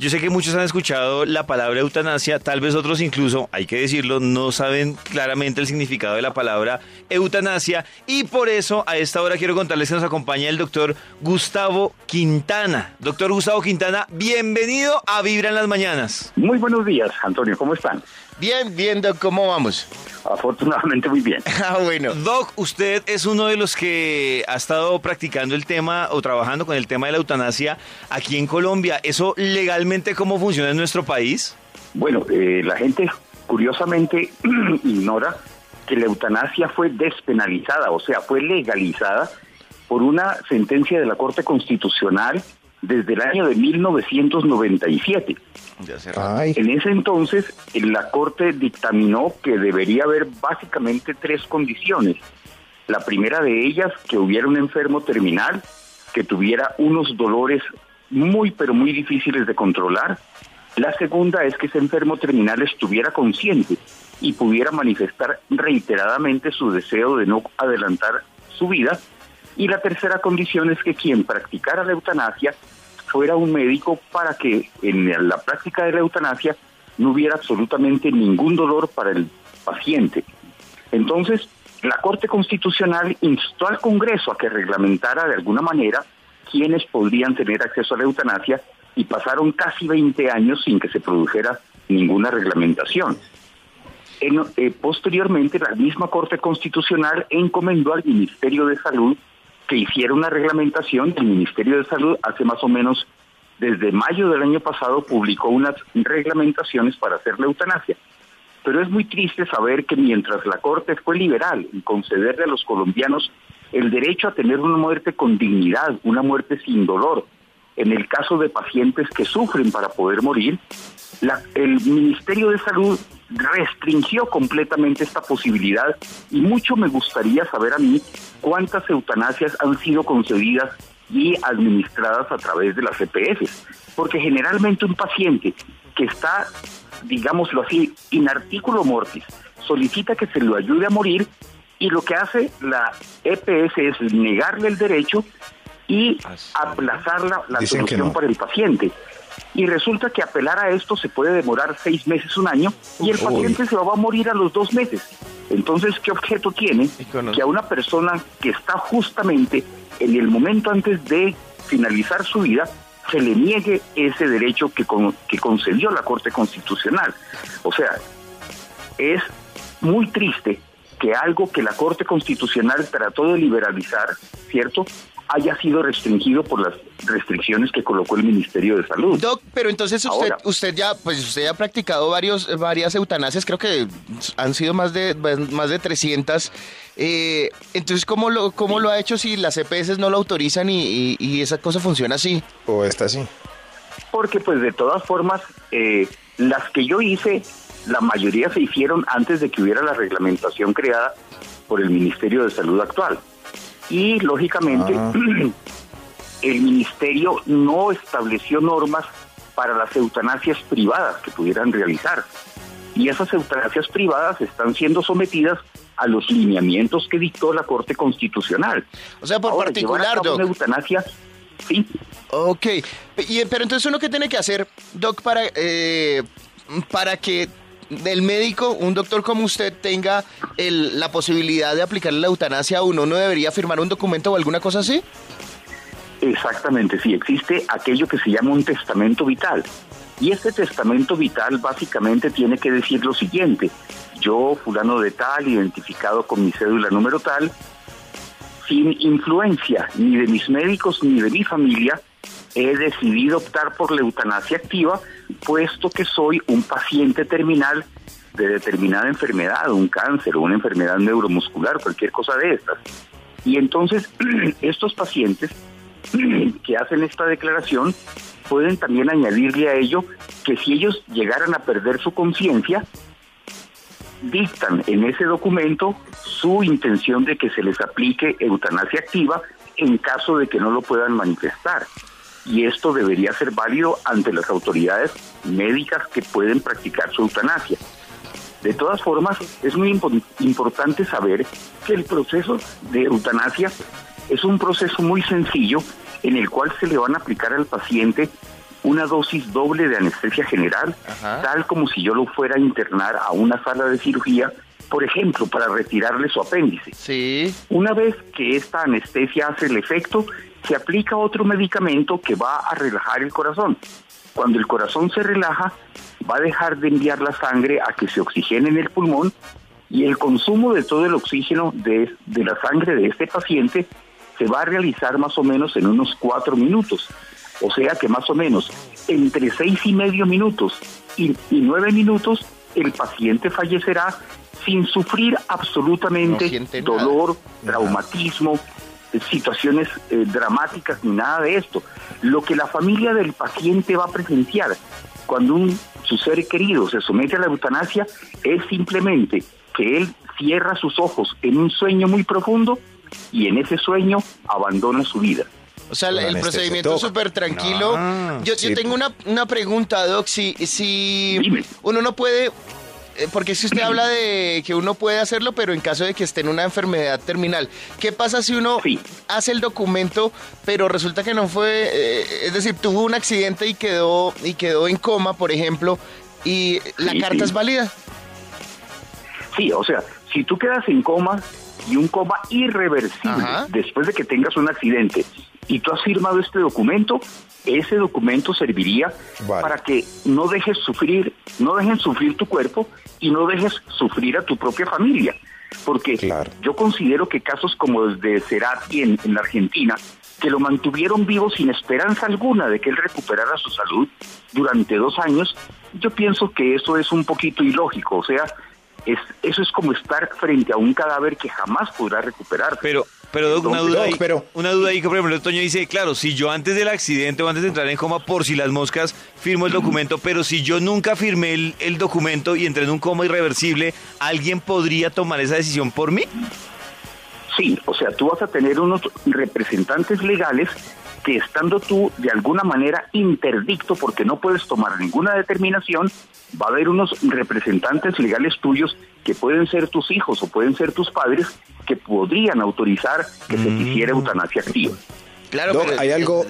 Yo sé que muchos han escuchado la palabra eutanasia, tal vez otros incluso, hay que decirlo, no saben claramente el significado de la palabra eutanasia, y por eso a esta hora quiero contarles que nos acompaña el doctor Gustavo Quintana. Doctor Gustavo Quintana, bienvenido a Vibra en las Mañanas. Muy buenos días, Antonio, ¿cómo están? Bien, Doc, ¿cómo vamos? Afortunadamente muy bien. Bueno. Doc, usted es uno de los que ha estado practicando el tema o trabajando con el tema de la eutanasia aquí en Colombia. ¿Eso legalmente cómo funciona en nuestro país? Bueno, la gente curiosamente ignora que la eutanasia fue despenalizada, o sea, fue legalizada por una sentencia de la Corte Constitucional desde el año de 1997. En ese entonces, la Corte dictaminó que debería haber básicamente 3 condiciones. La primera de ellas, que hubiera un enfermo terminal, que tuviera unos dolores pero muy difíciles de controlar. La segunda es que ese enfermo terminal estuviera consciente y pudiera manifestar reiteradamente su deseo de no adelantar su vida. Y la tercera condición es que quien practicara la eutanasia fuera un médico para que en la práctica de la eutanasia no hubiera absolutamente ningún dolor para el paciente. Entonces, la Corte Constitucional instó al Congreso a que reglamentara de alguna manera quiénes podrían tener acceso a la eutanasia y pasaron casi 20 años sin que se produjera ninguna reglamentación. Posteriormente, la misma Corte Constitucional encomendó al Ministerio de Salud que hiciera una reglamentación. El Ministerio de Salud hace más o menos desde mayo del año pasado publicó unas reglamentaciones para hacer la eutanasia. Pero es muy triste saber que mientras la Corte fue liberal en concederle a los colombianos el derecho a tener una muerte con dignidad, una muerte sin dolor, en el caso de pacientes que sufren para poder morir, el Ministerio de Salud restringió completamente esta posibilidad y mucho me gustaría saber a mí cuántas eutanasias han sido concedidas y administradas a través de las EPS, porque generalmente un paciente que está, digámoslo así, in articulo mortis, solicita que se lo ayude a morir y lo que hace la EPS es negarle el derecho y aplazar la solución para el paciente. Y resulta que apelar a esto se puede demorar 6 meses, 1 año, y el paciente se va a morir a los 2 meses. Entonces, ¿qué objeto tiene que a una persona que está justamente en el momento antes de finalizar su vida se le niegue ese derecho que concedió la Corte Constitucional? O sea, es muy triste que algo que la Corte Constitucional trató de liberalizar, ¿cierto?, haya sido restringido por las restricciones que colocó el Ministerio de Salud. Doc, pero entonces usted ya ha practicado varias eutanasias, creo que han sido más de 300. Entonces, ¿cómo lo ha hecho si las EPS no lo autorizan y esa cosa funciona así? ¿O está así? Porque pues de todas formas, las que yo hice, la mayoría se hicieron antes de que hubiera la reglamentación creada por el Ministerio de Salud actual. Y lógicamente el ministerio no estableció normas para las eutanasias privadas que pudieran realizar. Y esas eutanasias privadas están siendo sometidas a los lineamientos que dictó la Corte Constitucional. O sea, por ahora, particular, Doc. Una eutanasia, sí. Ok, pero entonces uno qué tiene que hacer, Doc, para que el médico, un doctor como usted, tenga la posibilidad de aplicarle la eutanasia a uno, ¿no debería firmar un documento o alguna cosa así? Exactamente, sí, existe aquello que se llama un testamento vital. Y este testamento vital básicamente tiene que decir lo siguiente: yo, fulano de tal, identificado con mi cédula número tal, sin influencia ni de mis médicos ni de mi familia, he decidido optar por la eutanasia activa, puesto que soy un paciente terminal de determinada enfermedad, un cáncer o una enfermedad neuromuscular, cualquier cosa de estas. Y entonces, estos pacientes que hacen esta declaración pueden también añadirle a ello que si ellos llegaran a perder su conciencia, dictan en ese documento su intención de que se les aplique eutanasia activa en caso de que no lo puedan manifestar. Y esto debería ser válido ante las autoridades médicas que pueden practicar su eutanasia. De todas formas, es muy importante saber que el proceso de eutanasia es un proceso muy sencillo en el cual se le van a aplicar al paciente una dosis doble de anestesia general, tal como si yo lo fuera a internar a una sala de cirugía, por ejemplo, para retirarle su apéndice. Sí. Una vez que esta anestesia hace el efecto, se aplica otro medicamento que va a relajar el corazón. Cuando el corazón se relaja, va a dejar de enviar la sangre a que se oxigene en el pulmón, y el consumo de todo el oxígeno de la sangre de este paciente se va a realizar más o menos en unos 4 minutos. O sea que más o menos entre 6,5 minutos y 9 minutos el paciente fallecerá sin sufrir absolutamente dolor, traumatismo, situaciones dramáticas ni nada de esto. Lo que la familia del paciente va a presenciar cuando su ser querido se somete a la eutanasia es simplemente que él cierra sus ojos en un sueño muy profundo y en ese sueño abandona su vida. O sea, el procedimiento es súper tranquilo. Yo tengo una pregunta, Doc. Si uno no puede, porque si usted habla de que uno puede hacerlo, pero en caso de que esté en una enfermedad terminal, ¿qué pasa si uno hace el documento, pero resulta que no fue, es decir, tuvo un accidente y quedó en coma, por ejemplo, y la carta es válida? Sí, o sea, si tú quedas en coma y un coma irreversible después de que tengas un accidente y tú has firmado este documento, ese documento serviría para que no dejen sufrir tu cuerpo y no dejes sufrir a tu propia familia. Porque yo considero que casos como el de Cerati en la Argentina, que lo mantuvieron vivo sin esperanza alguna de que él recuperara su salud durante 2 años, yo pienso que eso es un poquito ilógico. O sea, eso es como estar frente a un cadáver que jamás podrá recuperarse. Pero Doc, una duda ahí que, por ejemplo, Toño dice, claro, si yo antes del accidente o antes de entrar en coma, por si las moscas, firmo el documento, pero si yo nunca firmé el documento y entré en un coma irreversible, ¿alguien podría tomar esa decisión por mí? Sí, o sea, tú vas a tener unos representantes legales que, estando tú de alguna manera interdicto porque no puedes tomar ninguna determinación, va a haber unos representantes legales tuyos que pueden ser tus hijos o pueden ser tus padres que podrían autorizar que se hiciera eutanasia activa. Claro, Doc, hay algo,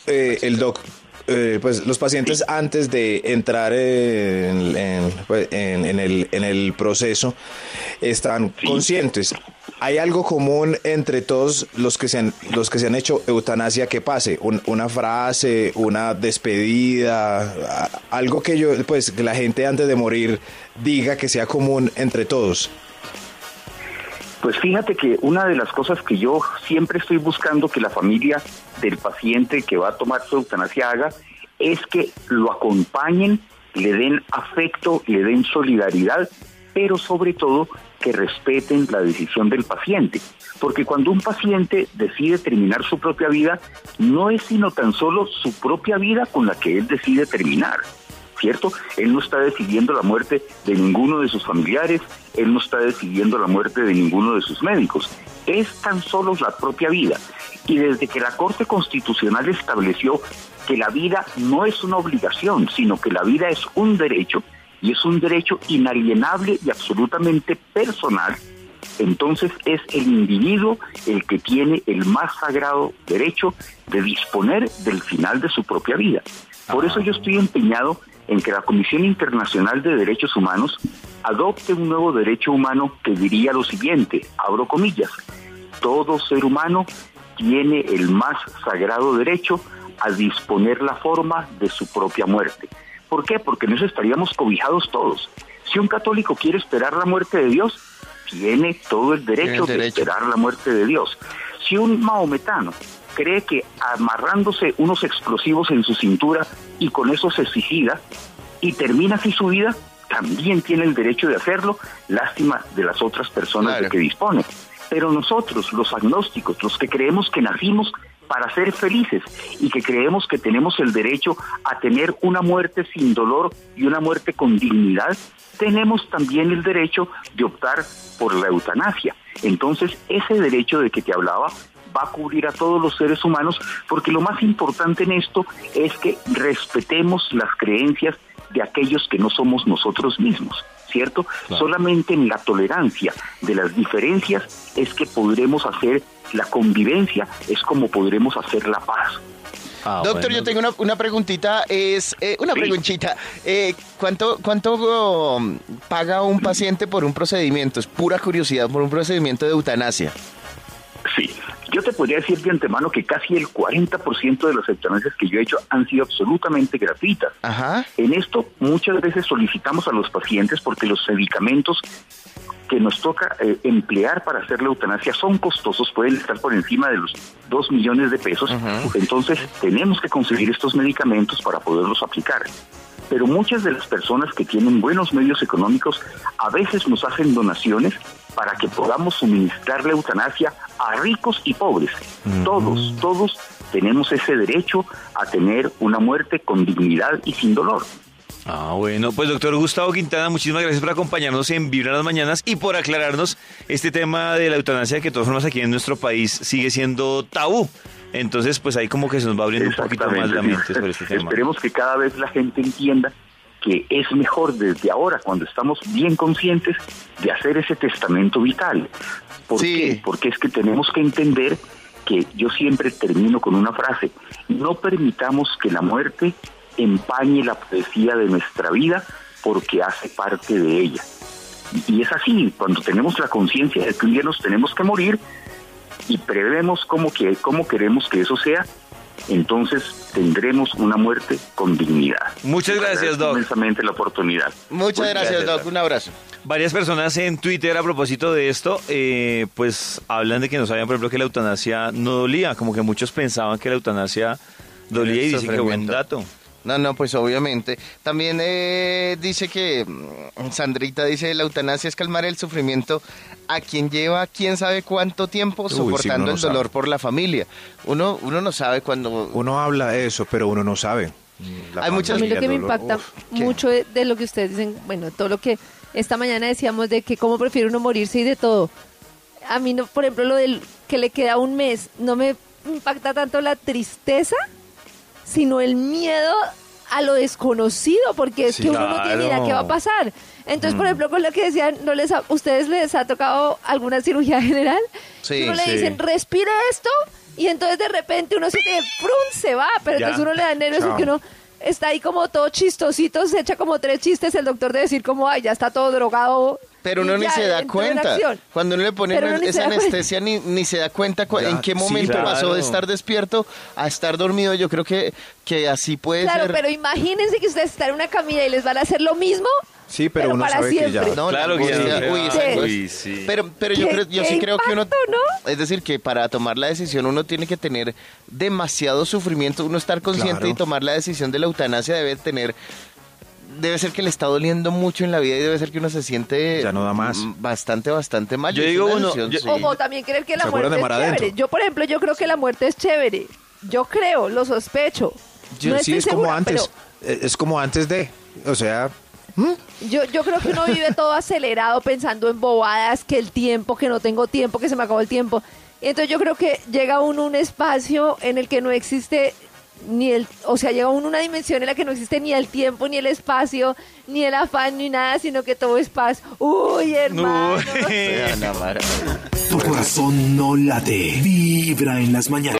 el Doc, pues los pacientes antes de entrar en el proceso están conscientes. ¿Hay algo común entre todos los que se han hecho eutanasia que pase? Una frase, una despedida, algo que que la gente antes de morir diga que sea común entre todos. Pues fíjate que una de las cosas que yo siempre estoy buscando que la familia del paciente que va a tomar su eutanasia haga es que lo acompañen, le den afecto, le den solidaridad, pero sobre todo que respeten la decisión del paciente. Porque cuando un paciente decide terminar su propia vida, no es sino tan solo su propia vida con la que él decide terminar, ¿cierto? Él no está decidiendo la muerte de ninguno de sus familiares, él no está decidiendo la muerte de ninguno de sus médicos, es tan solo la propia vida. Y desde que la Corte Constitucional estableció que la vida no es una obligación, sino que la vida es un derecho, y es un derecho inalienable y absolutamente personal, entonces es el individuo el que tiene el más sagrado derecho de disponer del final de su propia vida. Por eso yo estoy empeñado en que la Comisión Internacional de Derechos Humanos adopte un nuevo derecho humano que diría lo siguiente, abro comillas: todo ser humano tiene el más sagrado derecho a disponer la forma de su propia muerte. ¿Por qué? Porque en eso estaríamos cobijados todos. Si un católico quiere esperar la muerte de Dios, tiene todo el derecho de esperar la muerte de Dios. Si un mahometano cree que amarrándose unos explosivos en su cintura y con eso se suicida y termina así su vida, también tiene el derecho de hacerlo, lástima de las otras personas de que dispone. Pero nosotros, los agnósticos, los que creemos que nacimos para ser felices y que creemos que tenemos el derecho a tener una muerte sin dolor y una muerte con dignidad, tenemos también el derecho de optar por la eutanasia. Entonces, ese derecho de que te hablaba va a cubrir a todos los seres humanos, porque lo más importante en esto es que respetemos las creencias de aquellos que no somos nosotros mismos, ¿cierto? Claro. Solamente en la tolerancia de las diferencias es que podremos hacer la convivencia, es como podremos hacer la paz. Doctor, bueno. yo tengo una preguntita, preguntita. ¿Cuánto paga un paciente por un procedimiento? Es pura curiosidad, por un procedimiento de eutanasia. Sí, yo te podría decir de antemano que casi el 40% de las eutanasias que yo he hecho han sido absolutamente gratuitas. Ajá. En esto muchas veces solicitamos a los pacientes porque los medicamentos que nos toca emplear para hacer la eutanasia son costosos, pueden estar por encima de los 2 millones de pesos. Entonces tenemos que conseguir estos medicamentos para poderlos aplicar. Pero muchas de las personas que tienen buenos medios económicos a veces nos hacen donaciones para que podamos suministrar la eutanasia a ricos y pobres. Todos tenemos ese derecho a tener una muerte con dignidad y sin dolor. Bueno, pues doctor Gustavo Quintana, muchísimas gracias por acompañarnos en Vibra en las Mañanas y por aclararnos este tema de la eutanasia que de todas formas aquí en nuestro país sigue siendo tabú. Entonces, pues ahí como que se nos va abriendo un poquito más la mente sobre este tema. Esperemos que cada vez la gente entienda que es mejor desde ahora, cuando estamos bien conscientes, de hacer ese testamento vital. ¿Por qué? Porque es que tenemos que entender que yo siempre termino con una frase: no permitamos que la muerte empañe la poesía de nuestra vida porque hace parte de ella. Y es así, cuando tenemos la conciencia de que un día nos tenemos que morir y prevemos cómo queremos que eso sea, entonces tendremos una muerte con dignidad. Muchas gracias, Doc. Inmensamente la oportunidad. Muchas gracias, Doc. Un abrazo. Varias personas en Twitter a propósito de esto, pues hablan de que no sabían, por ejemplo, que la eutanasia no dolía, como que muchos pensaban que la eutanasia dolía y dicen que buen dato. No, pues obviamente. También dice que, Sandrita dice, la eutanasia es calmar el sufrimiento a quien lleva quién sabe cuánto tiempo soportando el dolor por la familia. Uno no sabe cuando... Uno habla eso, pero uno no sabe. Hay muchas... A mí lo que me impacta mucho de lo que ustedes dicen, bueno, todo lo que esta mañana decíamos de que cómo prefiere uno morirse y de todo. A mí, no, por ejemplo, lo del que le queda un mes, no me impacta tanto la tristeza, sino el miedo a lo desconocido, porque es que uno no tiene idea qué va a pasar. Entonces, por ejemplo, con lo que decían, ¿ustedes les ha tocado alguna cirugía general? Sí, uno le dicen, respire esto, y entonces de repente uno se va, pero entonces uno le da nervios porque uno está ahí como todo chistosito, se echa como 3 chistes, el doctor de decir como, ay, ya está todo drogado. Pero uno ni se da cuenta. Cuando uno le pone esa anestesia, ni se da cuenta en qué momento pasó de estar despierto a estar dormido. Yo creo que así puede ser. Claro, pero imagínense que ustedes están en una camilla y les van a hacer lo mismo. Sí, pero uno para sabe siempre. que ya... No, claro que sí. Pero yo sí creo que uno... ¿no? Es decir, que para tomar la decisión uno tiene que tener demasiado sufrimiento. Uno estar consciente y tomar la decisión de la eutanasia debe ser que le está doliendo mucho en la vida y debe ser que uno se siente ya no da más. bastante mal. Yo digo O también creer que la muerte es chévere. Adentro? Yo, por ejemplo, yo creo que la muerte es chévere. Yo creo, lo sospecho. No sí, es segura, como antes. Es como antes de... O sea... Yo creo que uno vive todo acelerado pensando en bobadas, que el tiempo, que no tengo tiempo, que se me acabó el tiempo. Entonces yo creo que llega uno a un espacio en el que no existe... llega uno a una dimensión en la que no existe ni el tiempo, ni el espacio, ni el afán, ni nada, sino que todo es paz. Uy, hermano. Tu corazón no late, vibra en las mañanas.